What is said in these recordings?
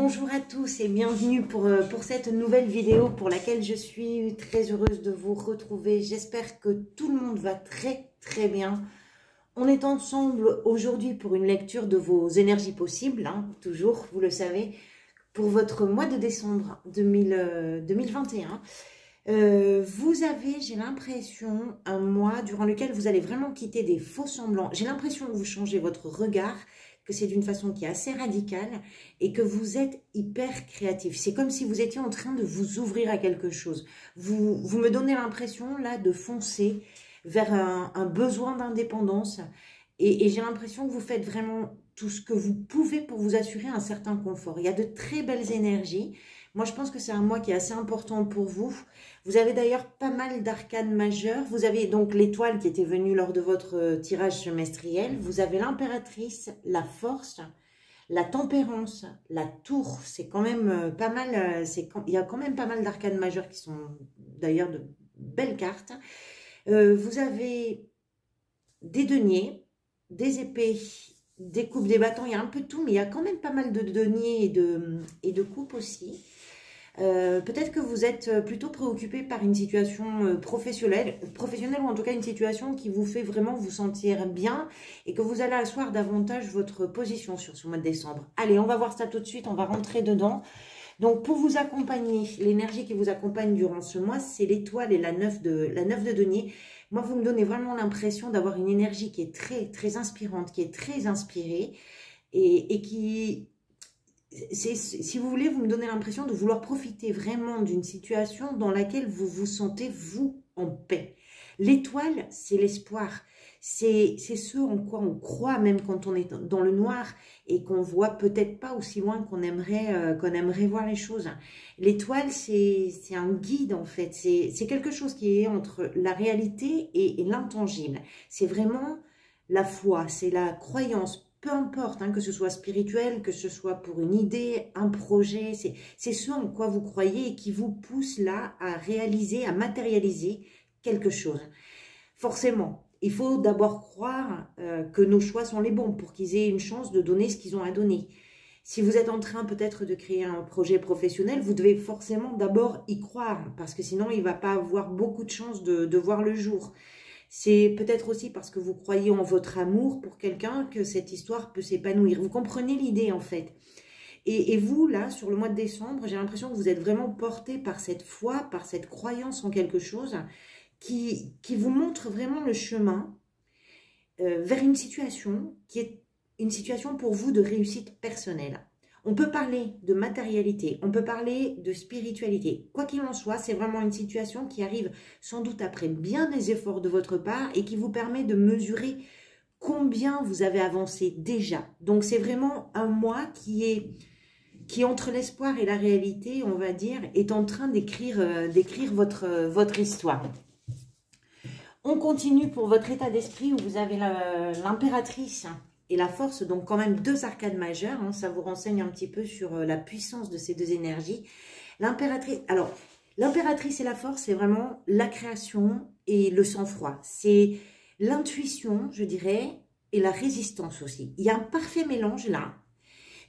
Bonjour à tous et bienvenue pour cette nouvelle vidéo pour laquelle je suis très heureuse de vous retrouver. J'espère que tout le monde va très bien. On est ensemble aujourd'hui pour une lecture de vos énergies possibles, toujours, vous le savez, pour votre mois de décembre 2021. Vous avez, j'ai l'impression, un mois durant lequel vous allez vraiment quitter des faux semblants. J'ai l'impression que vous changez votre regard, que c'est d'une façon qui est assez radicale et que vous êtes hyper créatif. C'est comme si vous étiez en train de vous ouvrir à quelque chose. Vous me donnez l'impression là de foncer vers un besoin d'indépendance et j'ai l'impression que vous faites vraiment tout ce que vous pouvez pour vous assurer un certain confort. Il y a de très belles énergies. Moi, je pense que c'est un mois qui est assez important pour vous. Vous avez d'ailleurs pas mal d'arcanes majeures. Vous avez donc l'étoile qui était venue lors de votre tirage semestriel. Vous avez l'impératrice, la force, la tempérance, la tour. C'est quand même pas mal. Il y a quand même pas mal d'arcanes majeures qui sont d'ailleurs de belles cartes. Vous avez des deniers, des épées, des coupes, des bâtons. Il y a un peu de tout, mais il y a quand même pas mal de deniers et de coupes aussi. Peut-être que vous êtes plutôt préoccupé par une situation professionnelle ou en tout cas une situation qui vous fait vraiment vous sentir bien et que vous allez asseoir davantage votre position sur ce mois de décembre. Allez, on va voir ça tout de suite, on va rentrer dedans. Donc pour vous accompagner, l'énergie qui vous accompagne durant ce mois, c'est l'étoile et la 9 de denier. Moi, vous me donnez vraiment l'impression d'avoir une énergie qui est très inspirante, qui est très inspirée et qui... Si vous voulez, vous me donnez l'impression de vouloir profiter vraiment d'une situation dans laquelle vous vous sentez, vous, en paix. L'étoile, c'est l'espoir. C'est ce en quoi on croit, même quand on est dans le noir et qu'on voit peut-être pas aussi loin qu'on aimerait voir les choses. L'étoile, c'est un guide, en fait. C'est quelque chose qui est entre la réalité et l'intangible. C'est vraiment la foi, c'est la croyance. Peu importe, que ce soit spirituel, que ce soit pour une idée, un projet, c'est ce en quoi vous croyez et qui vous pousse là à réaliser, à matérialiser quelque chose. Forcément, il faut d'abord croire que nos choix sont les bons pour qu'ils aient une chance de donner ce qu'ils ont à donner. Si vous êtes en train peut-être de créer un projet professionnel, vous devez forcément d'abord y croire parce que sinon il ne va pas avoir beaucoup de chances de voir le jour. C'est peut-être aussi parce que vous croyez en votre amour pour quelqu'un que cette histoire peut s'épanouir. Vous comprenez l'idée en fait. Et vous, là, sur le mois de décembre, j'ai l'impression que vous êtes vraiment porté par cette foi, par cette croyance en quelque chose qui vous montre vraiment le chemin vers une situation qui est une situation pour vous de réussite personnelle. On peut parler de matérialité, on peut parler de spiritualité. Quoi qu'il en soit, c'est vraiment une situation qui arrive sans doute après bien des efforts de votre part et qui vous permet de mesurer combien vous avez avancé déjà. Donc c'est vraiment un mois qui entre l'espoir et la réalité, on va dire, est en train d'écrire votre histoire. On continue pour votre état d'esprit où vous avez l'impératrice et la force, donc quand même deux arcades majeures, ça vous renseigne un petit peu sur la puissance de ces deux énergies. L'impératrice, alors, l'impératrice et la force, c'est vraiment la création et le sang-froid. C'est l'intuition, je dirais, et la résistance aussi. Il y a un parfait mélange là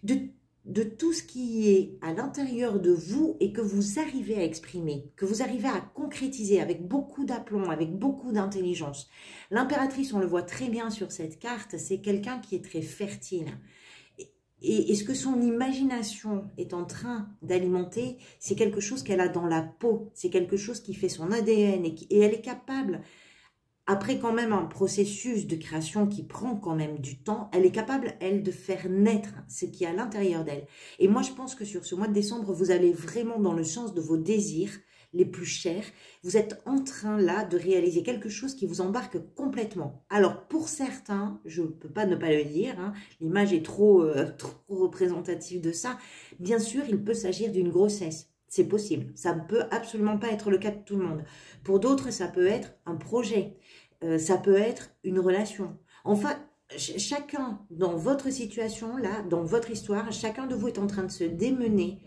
de tout ce qui est à l'intérieur de vous et que vous arrivez à exprimer, que vous arrivez à concrétiser avec beaucoup d'aplomb, avec beaucoup d'intelligence. L'impératrice, on le voit très bien sur cette carte, c'est quelqu'un qui est très fertile. Et ce que son imagination est en train d'alimenter, c'est quelque chose qu'elle a dans la peau, c'est quelque chose qui fait son ADN et elle est capable... Après quand même un processus de création qui prend quand même du temps, elle est capable, elle, de faire naître ce qui est à l'intérieur d'elle. Et moi, je pense que sur ce mois de décembre, vous allez vraiment dans le sens de vos désirs les plus chers. Vous êtes en train, là, de réaliser quelque chose qui vous embarque complètement. Alors, pour certains, je ne peux pas ne pas le dire, l'image est trop représentative de ça. Bien sûr, il peut s'agir d'une grossesse. C'est possible. Ça ne peut absolument pas être le cas de tout le monde. Pour d'autres, ça peut être un projet. Ça peut être une relation. Enfin, chacun dans votre situation, là, dans votre histoire, chacun de vous est en train de se démener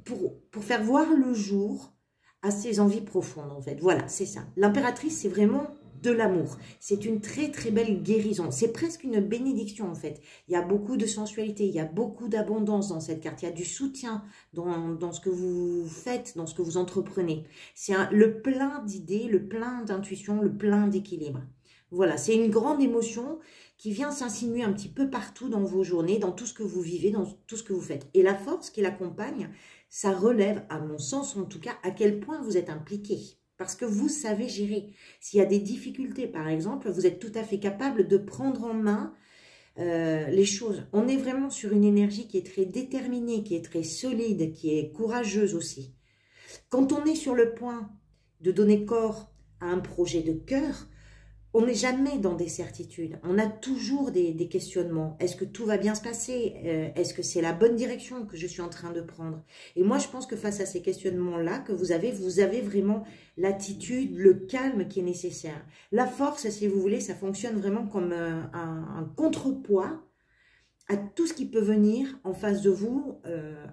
pour faire voir le jour à ses envies profondes, en fait. Voilà, c'est ça. L'impératrice, c'est vraiment de l'amour. C'est une très très belle guérison. C'est presque une bénédiction en fait. Il y a beaucoup de sensualité, il y a beaucoup d'abondance dans cette carte. Il y a du soutien dans ce que vous faites, dans ce que vous entreprenez. C'est le plein d'idées, le plein d'intuition, le plein d'équilibre. Voilà, c'est une grande émotion qui vient s'insinuer un petit peu partout dans vos journées, dans tout ce que vous vivez, dans tout ce que vous faites. Et la force qui l'accompagne, ça relève, à mon sens en tout cas, à quel point vous êtes impliqué. Parce que vous savez gérer. S'il y a des difficultés, par exemple, vous êtes tout à fait capable de prendre en main les choses. On est vraiment sur une énergie qui est très déterminée, qui est très solide, qui est courageuse aussi. Quand on est sur le point de donner corps à un projet de cœur, on n'est jamais dans des certitudes. On a toujours des questionnements. Est-ce que tout va bien se passer? Est-ce que c'est la bonne direction que je suis en train de prendre? Et moi, je pense que face à ces questionnements-là que vous avez vraiment l'attitude, le calme qui est nécessaire. La force, si vous voulez, ça fonctionne vraiment comme un contrepoids à tout ce qui peut venir en face de vous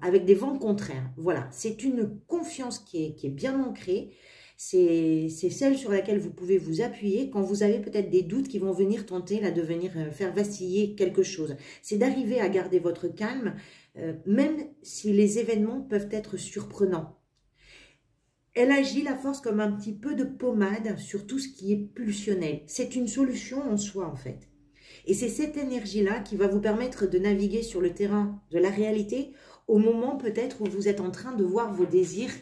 avec des vents contraires. Voilà, c'est une confiance qui est bien ancrée. C'est celle sur laquelle vous pouvez vous appuyer quand vous avez peut-être des doutes qui vont venir tenter là, de venir faire vaciller quelque chose. C'est d'arriver à garder votre calme, même si les événements peuvent être surprenants. Elle agit, la force, comme un petit peu de pommade sur tout ce qui est pulsionnel. C'est une solution en soi, en fait. Et c'est cette énergie-là qui va vous permettre de naviguer sur le terrain de la réalité au moment peut-être où vous êtes en train de voir vos désirs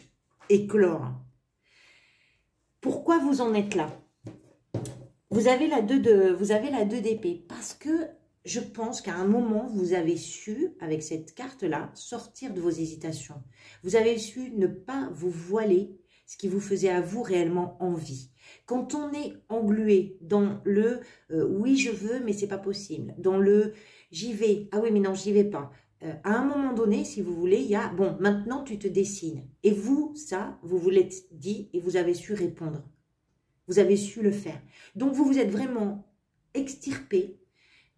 éclore. Pourquoi vous en êtes là? Vous avez la 2 d'épée parce que je pense qu'à un moment, vous avez su, avec cette carte-là, sortir de vos hésitations. Vous avez su ne pas vous voiler ce qui vous faisait à vous réellement envie. Quand on est englué dans le oui, je veux, mais c'est pas possible », dans le « j'y vais, ah oui, mais non, j'y vais pas », à un moment donné, si vous voulez, il y a « bon, maintenant tu te dessines ». Et vous, ça, vous vous l'êtes dit et vous avez su répondre. Vous avez su le faire. Donc, vous vous êtes vraiment extirpé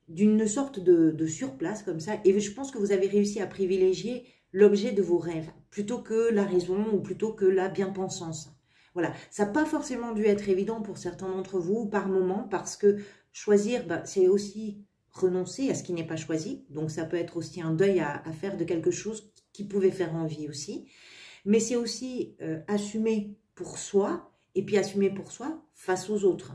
d'une sorte de surplace comme ça. Et je pense que vous avez réussi à privilégier l'objet de vos rêves plutôt que la raison ou plutôt que la bien-pensance. Voilà, ça n'a pas forcément dû être évident pour certains d'entre vous par moment parce que choisir, c'est aussi renoncer à ce qui n'est pas choisi. Donc, ça peut être aussi un deuil à faire de quelque chose qui pouvait faire envie aussi. Mais c'est aussi assumer pour soi et puis assumer pour soi face aux autres.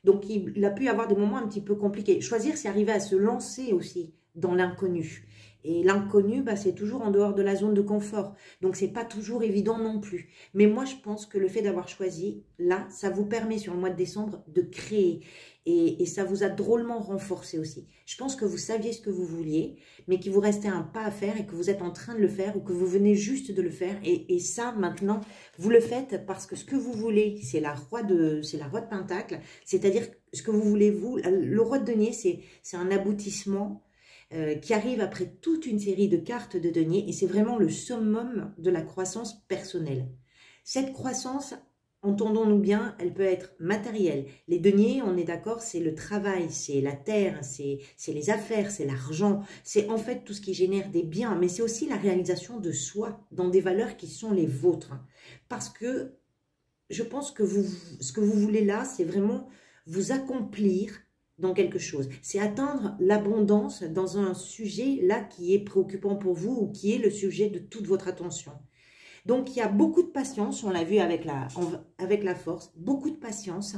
Donc, il a pu y avoir des moments un petit peu compliqués. Choisir, c'est arriver à se lancer aussi dans l'inconnu. Et l'inconnu, c'est toujours en dehors de la zone de confort. Donc, c'est pas toujours évident non plus. Mais moi, je pense que le fait d'avoir choisi, là, ça vous permet sur le mois de décembre de créer. Et ça vous a drôlement renforcé aussi. Je pense que vous saviez ce que vous vouliez, mais qu'il vous restait un pas à faire et que vous êtes en train de le faire ou que vous venez juste de le faire. Et ça, maintenant, vous le faites parce que ce que vous voulez, c'est la roi de Pentacle. C'est-à-dire ce que vous voulez, vous. Le roi de denier, c'est un aboutissement qui arrive après toute une série de cartes de denier. Et c'est vraiment le summum de la croissance personnelle. Cette croissance, entendons-nous bien, elle peut être matérielle. Les deniers, on est d'accord, c'est le travail, c'est la terre, c'est les affaires, c'est l'argent. C'est en fait tout ce qui génère des biens, mais c'est aussi la réalisation de soi dans des valeurs qui sont les vôtres. Parce que je pense que ce que vous voulez là, c'est vraiment vous accomplir dans quelque chose. C'est atteindre l'abondance dans un sujet là qui est préoccupant pour vous ou qui est le sujet de toute votre attention. Donc, il y a beaucoup de patience, on l'a vu avec la force, beaucoup de patience.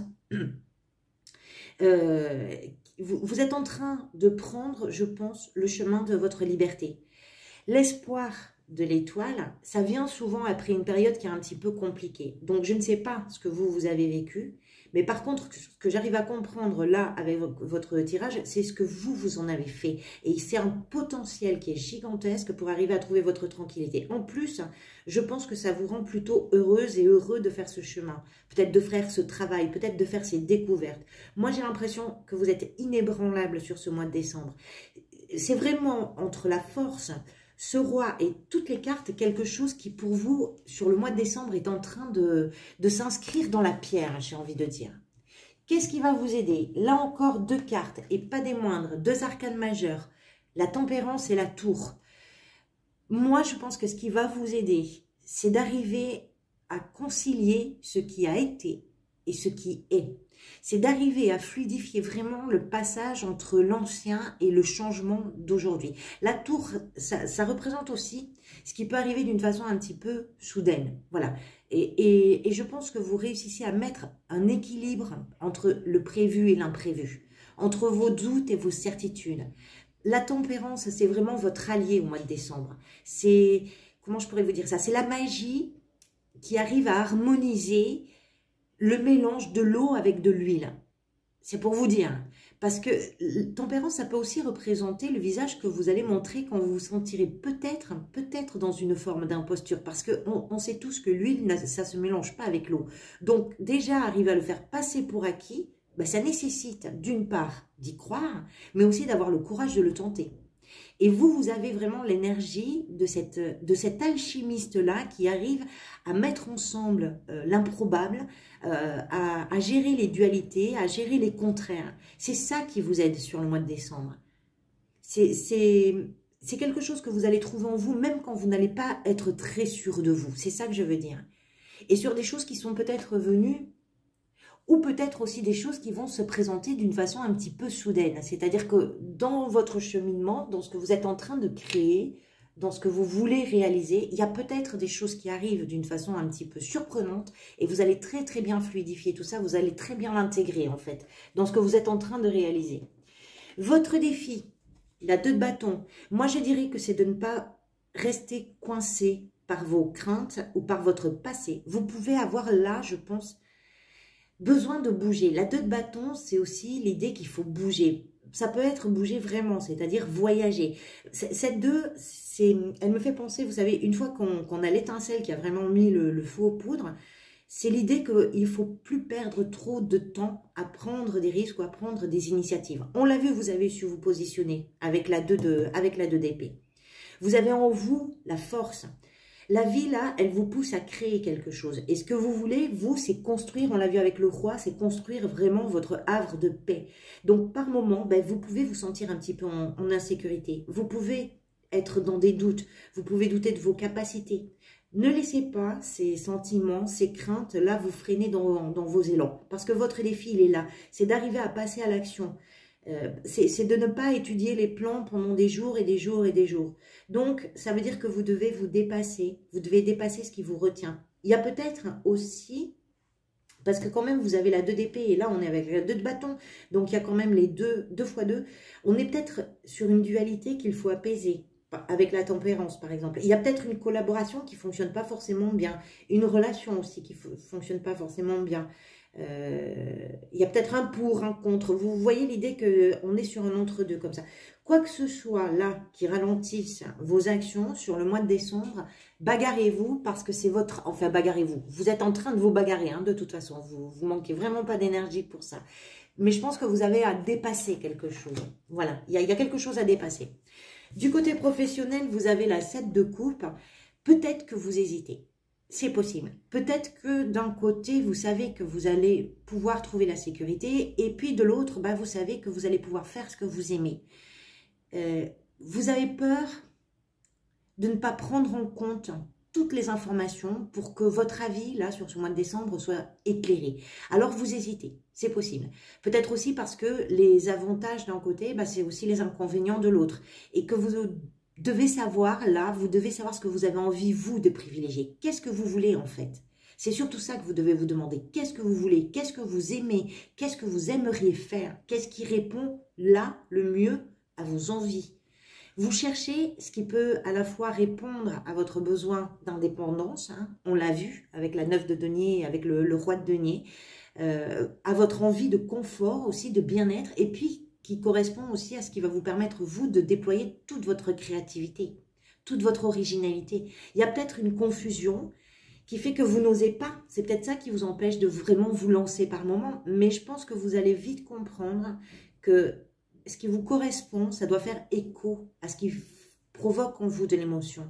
Vous êtes en train de prendre, je pense, le chemin de votre liberté. L'espoir de l'étoile, ça vient souvent après une période qui est un petit peu compliquée. Donc, je ne sais pas ce que vous avez vécu, mais par contre, ce que j'arrive à comprendre là avec votre tirage, c'est ce que vous en avez fait. Et c'est un potentiel qui est gigantesque pour arriver à trouver votre tranquillité. En plus, je pense que ça vous rend plutôt heureuse et heureux de faire ce chemin. Peut-être de faire ce travail, peut-être de faire ces découvertes. Moi, j'ai l'impression que vous êtes inébranlable sur ce mois de décembre. C'est vraiment entre la force, ce roi et toutes les cartes, quelque chose qui pour vous, sur le mois de décembre, est en train de s'inscrire dans la pierre, j'ai envie de dire. Qu'est-ce qui va vous aider? Là encore, 2 cartes, et pas des moindres, 2 arcanes majeures, la tempérance et la tour. Moi, je pense que ce qui va vous aider, c'est d'arriver à concilier ce qui a été et ce qui est. C'est d'arriver à fluidifier vraiment le passage entre l'ancien et le changement d'aujourd'hui. La tour, ça représente aussi ce qui peut arriver d'une façon un petit peu soudaine. Voilà. Et je pense que vous réussissez à mettre un équilibre entre le prévu et l'imprévu, entre vos doutes et vos certitudes. La tempérance, c'est vraiment votre allié au mois de décembre. C'est, comment je pourrais vous dire ça? C'est la magie qui arrive à harmoniser le mélange de l'eau avec de l'huile. C'est pour vous dire. Parce que tempérance, ça peut aussi représenter le visage que vous allez montrer quand vous vous sentirez peut-être dans une forme d'imposture. Parce qu'on sait tous que l'huile, ça ne se mélange pas avec l'eau. Donc déjà, arriver à le faire passer pour acquis, ben, ça nécessite d'une part d'y croire, mais aussi d'avoir le courage de le tenter. Et vous avez vraiment l'énergie de cet alchimiste-là qui arrive à mettre ensemble l'improbable, à gérer les dualités, à gérer les contraires. C'est ça qui vous aide sur le mois de décembre. C'est quelque chose que vous allez trouver en vous, même quand vous n'allez pas être très sûr de vous. C'est ça que je veux dire. Et sur des choses qui sont peut-être venues, ou peut-être aussi des choses qui vont se présenter d'une façon un petit peu soudaine. C'est-à-dire que dans votre cheminement, dans ce que vous êtes en train de créer, dans ce que vous voulez réaliser, il y a peut-être des choses qui arrivent d'une façon un petit peu surprenante et vous allez très très bien fluidifier tout ça, vous allez très bien l'intégrer en fait, dans ce que vous êtes en train de réaliser. Votre défi, la 2 de bâton, moi je dirais que c'est de ne pas rester coincé par vos craintes ou par votre passé. Vous pouvez avoir là, je pense, besoin de bouger. La 2 de bâton, c'est aussi l'idée qu'il faut bouger. Ça peut être bouger vraiment, c'est-à-dire voyager. Cette 2, elle me fait penser, vous savez, une fois qu'on a l'étincelle qui a vraiment mis le feu aux poudres, c'est l'idée qu'il ne faut plus perdre trop de temps à prendre des risques ou à prendre des initiatives. On l'a vu, vous avez su vous positionner avec la 2 d'épée. Vous avez en vous la force. La vie, là, elle vous pousse à créer quelque chose. Et ce que vous voulez, vous, c'est construire, on l'a vu avec le roi, c'est construire vraiment votre havre de paix. Donc, par moment, ben, vous pouvez vous sentir un petit peu en insécurité. Vous pouvez être dans des doutes. Vous pouvez douter de vos capacités. Ne laissez pas ces sentiments, ces craintes, là, vous freiner dans vos élans. Parce que votre défi, il est là. C'est d'arriver à passer à l'action. C'est de ne pas étudier les plans pendant des jours et des jours et des jours. Donc, ça veut dire que vous devez vous dépasser. Vous devez dépasser ce qui vous retient. Il y a peut-être aussi, parce que quand même, vous avez la 2 d'épée et là, on est avec la 2 de bâton. Donc, il y a quand même les 2 fois 2. On est peut-être sur une dualité qu'il faut apaiser. Avec la tempérance, par exemple. Il y a peut-être une collaboration qui ne fonctionne pas forcément bien. Une relation aussi qui ne fonctionne pas forcément bien. Il y a peut-être un pour, un contre. Vous voyez l'idée qu'on est sur un entre-deux comme ça. Quoi que ce soit là qui ralentisse vos actions sur le mois de décembre, bagarrez-vous parce que c'est votre... Enfin, bagarrez-vous. Vous êtes en train de vous bagarrer, hein, de toute façon. Vous manquez vraiment pas d'énergie pour ça. Mais je pense que vous avez à dépasser quelque chose. Voilà, il y a quelque chose à dépasser. Du côté professionnel, vous avez la 7 de coupe. Peut-être que vous hésitez. C'est possible. Peut-être que d'un côté, vous savez que vous allez pouvoir trouver la sécurité et puis de l'autre, bah, vous savez que vous allez pouvoir faire ce que vous aimez. Vous avez peur de ne pas prendre en compte toutes les informations pour que votre avis, là, sur ce mois de décembre, soit éclairé. Alors, vous hésitez. C'est possible. Peut-être aussi parce que les avantages d'un côté, bah, c'est aussi les inconvénients de l'autre. Et que vous devez savoir, là, vous devez savoir ce que vous avez envie, vous, de privilégier. Qu'est-ce que vous voulez, en fait? C'est surtout ça que vous devez vous demander. Qu'est-ce que vous voulez? Qu'est-ce que vous aimez? Qu'est-ce que vous aimeriez faire? Qu'est-ce qui répond, là, le mieux à vos envies? Vous cherchez ce qui peut à la fois répondre à votre besoin d'indépendance, hein, on l'a vu avec la 9 de denier, avec le roi de denier, à votre envie de confort aussi, de bien-être, et puis qui correspond aussi à ce qui va vous permettre, vous, de déployer toute votre créativité, toute votre originalité. Il y a peut-être une confusion qui fait que vous n'osez pas. C'est peut-être ça qui vous empêche de vraiment vous lancer par moment, mais je pense que vous allez vite comprendre que ce qui vous correspond, ça doit faire écho à ce qui provoque en vous de l'émotion.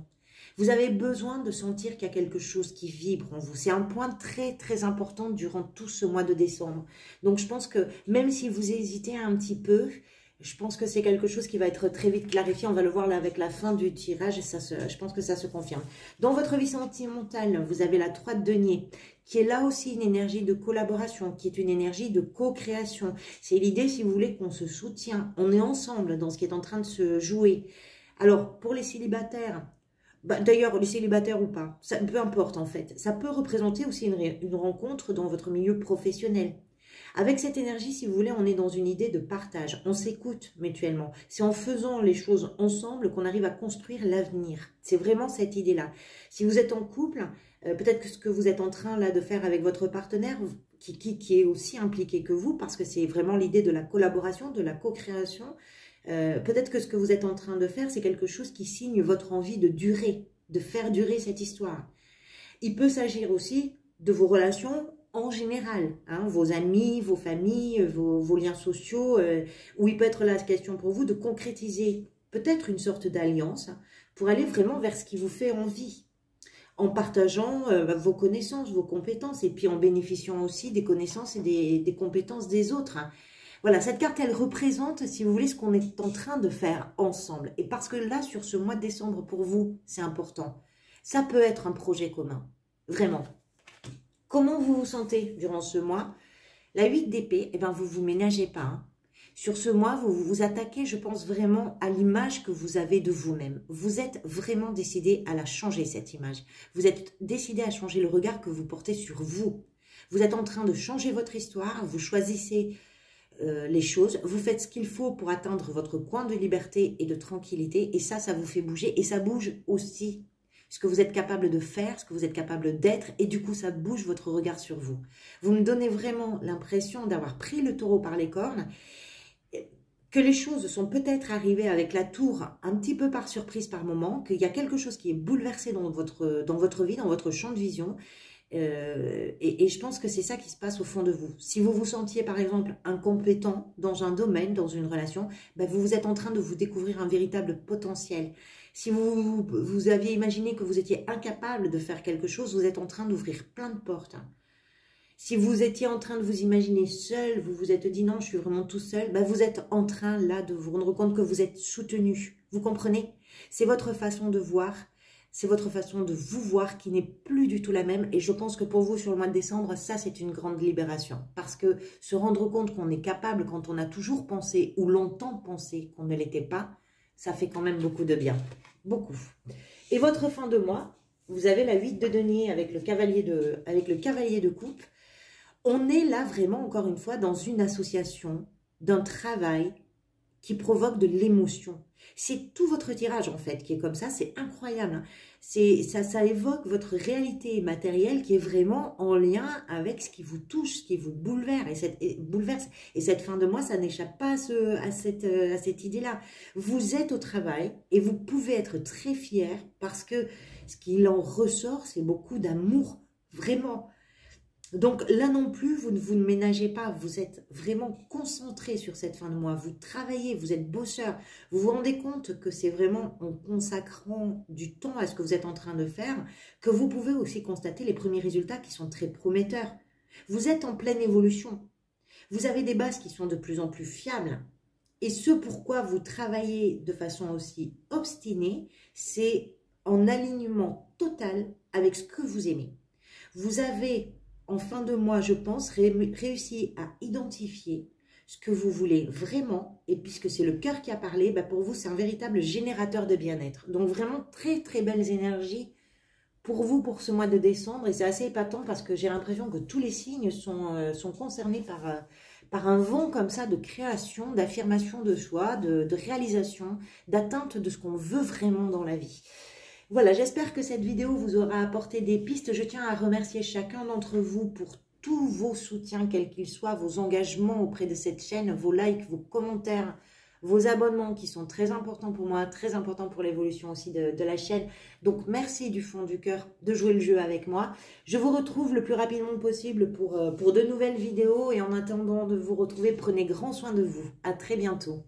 Vous avez besoin de sentir qu'il y a quelque chose qui vibre en vous. C'est un point très très important durant tout ce mois de décembre. Donc je pense que même si vous hésitez un petit peu, Je pense que c'est quelque chose qui va être très vite clarifié. On va le voir là avec la fin du tirage et je pense que ça se confirme. Dans votre vie sentimentale, vous avez la 3 de denier, qui est là aussi une énergie de collaboration, qui est une énergie de co-création. C'est l'idée, si vous voulez, qu'on se soutient. On est ensemble dans ce qui est en train de se jouer. Alors, pour les célibataires, d'ailleurs, les célibataires ou pas, ça, peu importe en fait. Ça peut représenter aussi une rencontre dans votre milieu professionnel. Avec cette énergie, si vous voulez, on est dans une idée de partage. On s'écoute mutuellement. C'est en faisant les choses ensemble qu'on arrive à construire l'avenir. C'est vraiment cette idée-là. Si vous êtes en couple, peut-être que ce que vous êtes en train là de faire avec votre partenaire, qui est aussi impliqué que vous, parce que c'est vraiment l'idée de la collaboration, de la co-création, peut-être que ce que vous êtes en train de faire, c'est quelque chose qui signe votre envie de durer, de faire durer cette histoire. Il peut s'agir aussi de vos relations en général, hein, vos amis, vos familles, vos liens sociaux, où il peut être la question pour vous de concrétiser peut-être une sorte d'alliance pour aller vraiment vers ce qui vous fait envie, en partageant vos connaissances, vos compétences, et puis en bénéficiant aussi des connaissances et des compétences des autres. Voilà, cette carte, elle représente, si vous voulez, ce qu'on est en train de faire ensemble. Et parce que là, sur ce mois de décembre, pour vous, c'est important. Ça peut être un projet commun, vraiment. Comment vous vous sentez durant ce mois? La 8 d'épée, eh ben, vous ne vous ménagez pas. Hein. Sur ce mois, vous vous attaquez, je pense, vraiment à l'image que vous avez de vous-même. Vous êtes vraiment décidé à la changer, cette image. Vous êtes décidé à changer le regard que vous portez sur vous. Vous êtes en train de changer votre histoire, vous choisissez les choses, vous faites ce qu'il faut pour atteindre votre point de liberté et de tranquillité, et ça vous fait bouger, et ça bouge aussi ce que vous êtes capable de faire, ce que vous êtes capable d'être, et du coup, ça bouge votre regard sur vous. Vous me donnez vraiment l'impression d'avoir pris le taureau par les cornes, que les choses sont peut-être arrivées avec la tour un petit peu par surprise par moment, qu'il y a quelque chose qui est bouleversé dans votre vie, dans votre champ de vision, et je pense que c'est ça qui se passe au fond de vous. Si vous vous sentiez par exemple incompétent dans un domaine, dans une relation, ben vous êtes en train de vous découvrir un véritable potentiel. Si vous aviez imaginé que vous étiez incapable de faire quelque chose, vous êtes en train d'ouvrir plein de portes. Si vous étiez en train de vous imaginer seul, vous vous êtes dit non, je suis vraiment tout seul, ben vous êtes en train là de vous rendre compte que vous êtes soutenu. Vous comprenez? C'est votre façon de voir. C'est votre façon de vous voir qui n'est plus du tout la même. Et je pense que pour vous, sur le mois de décembre, ça, c'est une grande libération. Parce que se rendre compte qu'on est capable, quand on a toujours pensé ou longtemps pensé qu'on ne l'était pas, ça fait quand même beaucoup de bien. Beaucoup. Et votre fin de mois, vous avez la 8 de denier avec le cavalier de coupe. On est là vraiment, encore une fois, dans une association, d'un travail qui provoque de l'émotion. C'est tout votre tirage, en fait, qui est comme ça. C'est incroyable. Hein. Ça évoque votre réalité matérielle qui est vraiment en lien avec ce qui vous touche, ce qui vous bouleverse. Et cette fin de mois, ça n'échappe pas à cette idée-là. Vous êtes au travail et vous pouvez être très fier parce que ce qu'il en ressort, c'est beaucoup d'amour, vraiment. Donc là non plus, vous ne ménagez pas, vous êtes vraiment concentré sur cette fin de mois, vous travaillez, vous êtes bosseur, vous vous rendez compte que c'est vraiment en consacrant du temps à ce que vous êtes en train de faire que vous pouvez aussi constater les premiers résultats qui sont très prometteurs. Vous êtes en pleine évolution, vous avez des bases qui sont de plus en plus fiables et ce pourquoi vous travaillez de façon aussi obstinée, c'est en alignement total avec ce que vous aimez. Vous avez en fin de mois, je pense, réussi à identifier ce que vous voulez vraiment. Et puisque c'est le cœur qui a parlé, bah pour vous, c'est un véritable générateur de bien-être. Donc vraiment, très très belles énergies pour vous pour ce mois de décembre. Et c'est assez épatant parce que j'ai l'impression que tous les signes sont concernés par un vent comme ça de création, d'affirmation de soi, de réalisation, d'atteinte de ce qu'on veut vraiment dans la vie. Voilà, j'espère que cette vidéo vous aura apporté des pistes. Je tiens à remercier chacun d'entre vous pour tous vos soutiens, quels qu'ils soient, vos engagements auprès de cette chaîne, vos likes, vos commentaires, vos abonnements qui sont très importants pour moi, très importants pour l'évolution aussi de la chaîne. Donc, merci du fond du cœur de jouer le jeu avec moi. Je vous retrouve le plus rapidement possible pour de nouvelles vidéos et en attendant de vous retrouver, prenez grand soin de vous. À très bientôt.